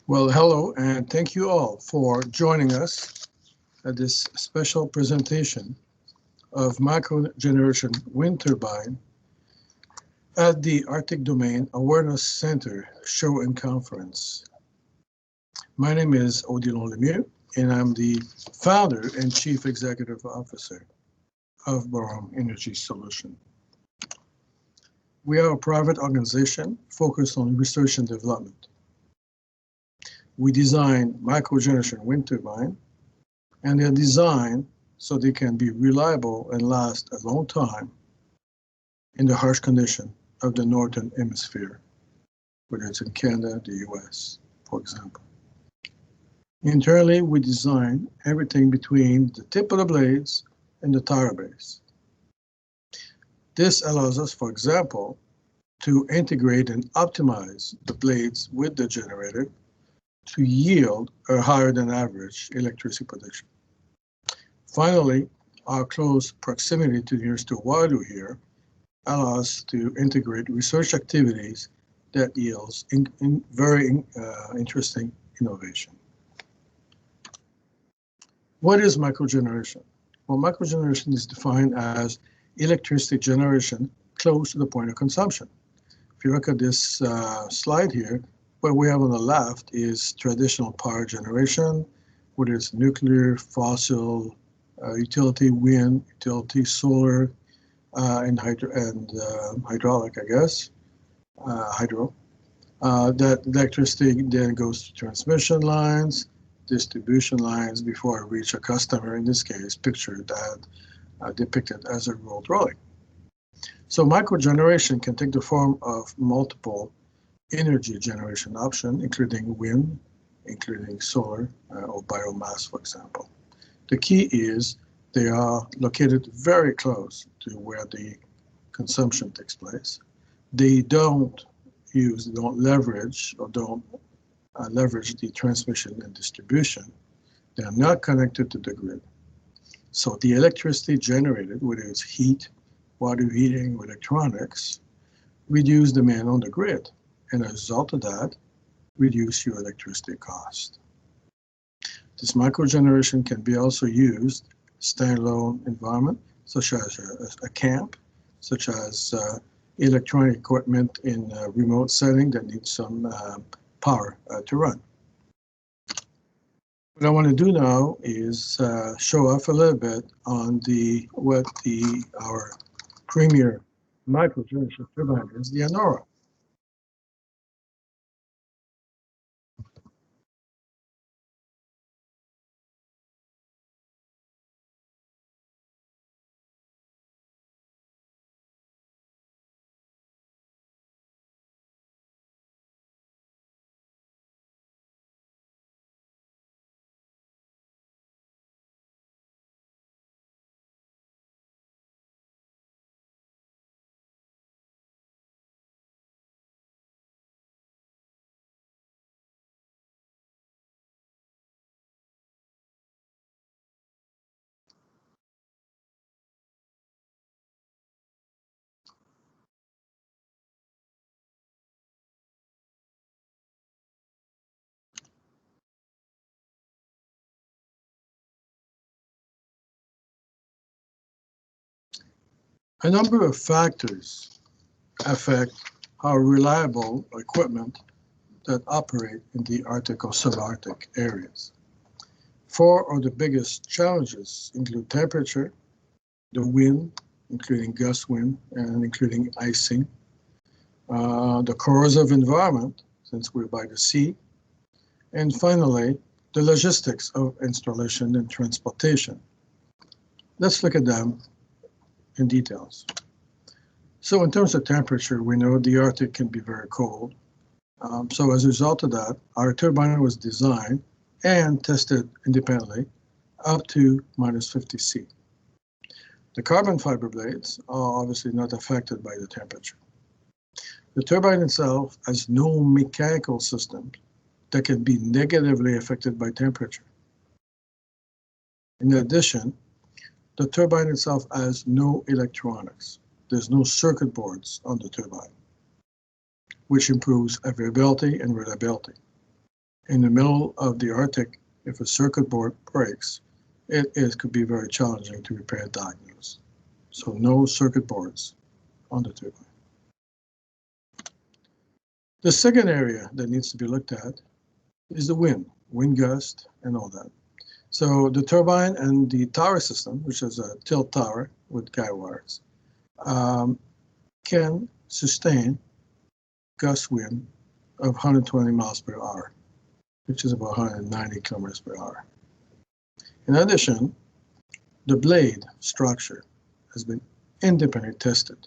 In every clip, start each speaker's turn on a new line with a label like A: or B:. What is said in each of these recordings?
A: Well, hello, and thank you all for joining us at this special presentation of Microgeneration Wind Turbine at the Arctic Domain Awareness Center Show and Conference. My name is Odilon Lemieux, and I'm the founder and chief executive officer of Boron Energy Solution. We are a private organization focused on research and development. We design microgeneration wind turbine, and they're designed so they can be reliable and last a long time in the harsh condition of the Northern Hemisphere, whether it's in Canada, the US, for example. Internally, we design everything between the tip of the blades and the tire base. This allows us, for example, to integrate and optimize the blades with the generator to yield a higher than average electricity production. Finally, our close proximity to the University of Waterloo here allows us to integrate research activities that yields very interesting innovation. What is microgeneration? Well, microgeneration is defined as electricity generation close to the point of consumption. If you look at this slide here, what we have on the left is traditional power generation, whether it's nuclear, fossil, utility wind, utility solar, and hydraulic, I guess, hydro. That electricity then goes to transmission lines, distribution lines before it reaches a customer, in this case, pictured and depicted as a roll trolley. So microgeneration can take the form of multiple energy generation options, including wind, including solar, or biomass, for example. The key is they are located very close to where the consumption takes place. They don't leverage the transmission and distribution. They are not connected to the grid. So the electricity generated, whether it's heat, water heating, or electronics, reduce demand on the grid. And as a result of that, reduce your electricity cost. This microgeneration can be also used standalone environment, such as a camp, such as electronic equipment in a remote setting that needs some power to run. What I want to do now is show off a little bit on our premier microgeneration turbine is, the Anorra. A number of factors affect how reliable equipment that operate in the Arctic or subarctic areas. Four of the biggest challenges include temperature, the wind, including gust wind and including icing, the corrosive environment, since we're by the sea, and finally, the logistics of installation and transportation. Let's look at them in details. So in terms of temperature, we know the Arctic can be very cold. So as a result of that, our turbine was designed and tested independently up to -50°C. The carbon fiber blades are obviously not affected by the temperature. The turbine itself has no mechanical system that can be negatively affected by temperature. In addition, the turbine itself has no electronics. There's no circuit boards on the turbine, which improves availability and reliability. In the middle of the Arctic, if a circuit board breaks, it could be very challenging to repair and diagnose. So no circuit boards on the turbine. The second area that needs to be looked at is the wind gust, and all that. So the turbine and the tower system, which is a tilt tower with guy wires, can sustain gust wind of 120 miles per hour, which is about 190 kilometers per hour. In addition, the blade structure has been independently tested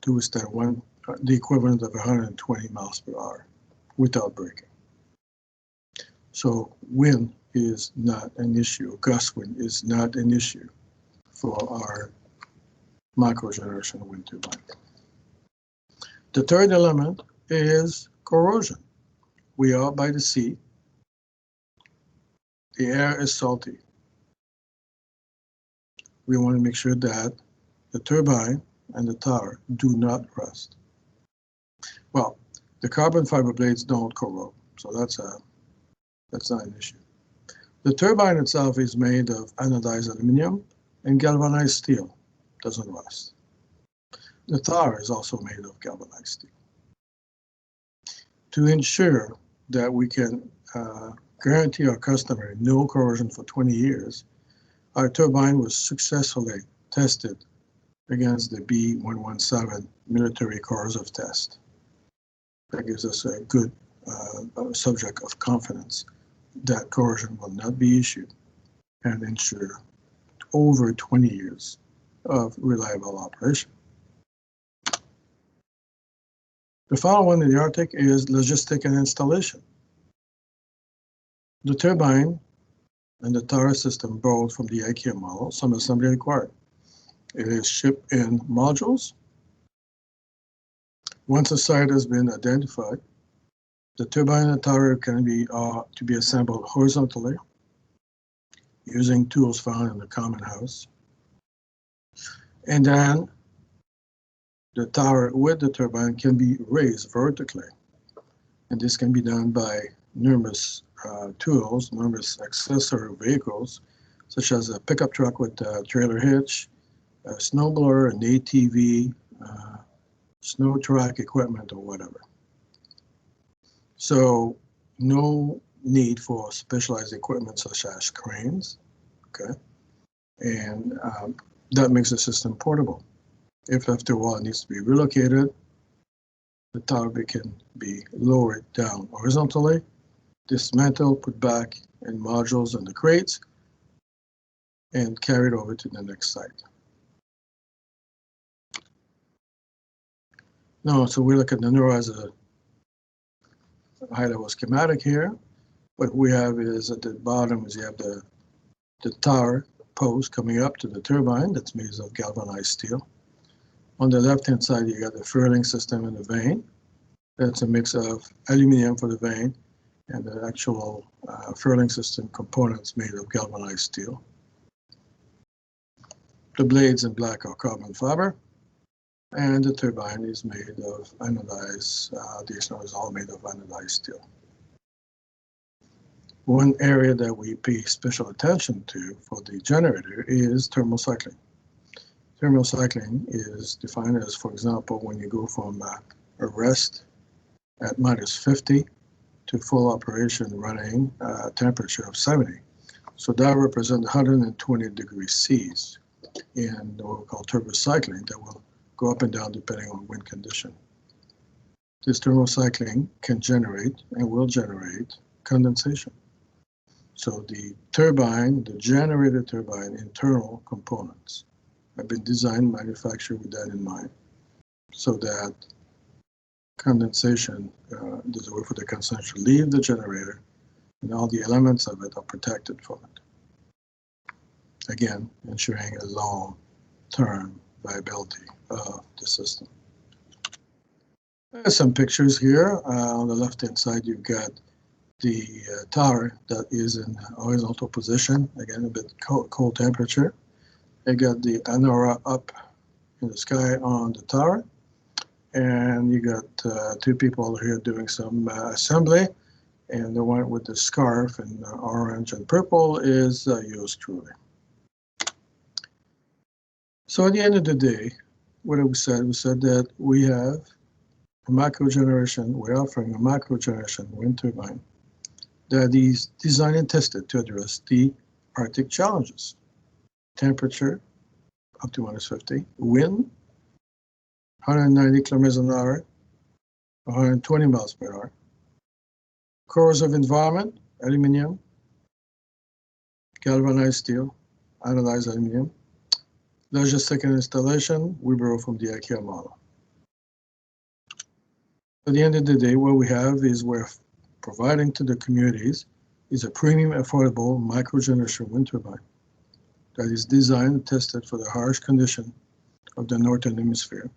A: to withstand the equivalent of 120 miles per hour without breaking. So wind is not an issue. Gust wind is not an issue for our microgeneration wind turbine. The third element is corrosion. We are by the sea. The air is salty. We want to make sure that the turbine and the tower do not rust. Well, the carbon fiber blades don't corrode, so that's not an issue. The turbine itself is made of anodized aluminum and galvanized steel. Doesn't rust. The tower is also made of galvanized steel. To ensure that we can guarantee our customer no corrosion for 20 years, our turbine was successfully tested against the B117 military corrosive test. That gives us a good subject of confidence that corrosion will not be issued and ensure over 20 years of reliable operation. The final one in the Arctic is Logistic and Installation. The turbine and the tower system borrowed from the IKEA model, some assembly required. It is shipped in modules. Once a site has been identified, the turbine and tower can be to be assembled horizontally using tools found in the common house. And then the tower with the turbine can be raised vertically. And this can be done by numerous tools, numerous accessory vehicles, such as a pickup truck with a trailer hitch, a snowblower, an ATV, snow track equipment, or whatever. So no need for specialized equipment such as cranes, okay? And that makes the system portable. If after a while it needs to be relocated, the tower can be lowered down horizontally, dismantled, put back in modules and the crates, and carried over to the next site. Now, so we look at Anorra as a high-level schematic here. What we have is at the bottom is you have the tower post coming up to the turbine that's made of galvanized steel. On the left-hand side, you got the furling system and the vane. That's a mix of aluminum for the vane and the actual furling system components made of galvanized steel. The blades in black are carbon fiber, and the turbine is made of anodized, the external is all made of anodized steel. One area that we pay special attention to for the generator is thermal cycling. Thermal cycling is defined as, for example, when you go from a rest at -50 to full operation running temperature of 70. So that represents 120 degrees C's in what we call turbo cycling that will go up and down depending on wind condition. This thermal cycling can generate and will generate condensation. So the turbine, the generator turbine internal components have been designed, manufactured with that in mind, so that condensation, there's a way for the condensation to leave the generator, and all the elements of it are protected from it. Again, ensuring a long-term viability of the system. There's some pictures here. On the left-hand side, you've got the tower that is in horizontal position, again, a bit cold temperature. You got the Anorra up in the sky on the tower, and you got two people here doing some assembly, and the one with the scarf in orange and purple is yours truly. So at the end of the day, what have we said? We said that we have a microgeneration, we're offering a microgeneration wind turbine that is designed and tested to address the Arctic challenges. Temperature up to -50, wind 190 kilometers an hour, 120 miles per hour. Corrosive environment, aluminum, galvanized steel, anodized aluminum. Logistic and Installation, we borrow from the IKEA model. At the end of the day, what we have is we're providing to the communities is a premium, affordable microgeneration wind turbine that is designed and tested for the harsh condition of the northern hemisphere.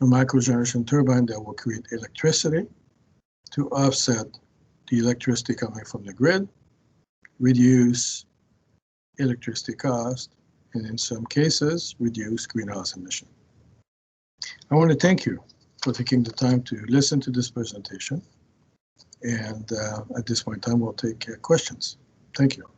A: A microgeneration turbine that will create electricity to offset the electricity coming from the grid, reduce electricity cost, and in some cases, reduce greenhouse emission. I want to thank you for taking the time to listen to this presentation. And at this point in time, we'll take questions. Thank you.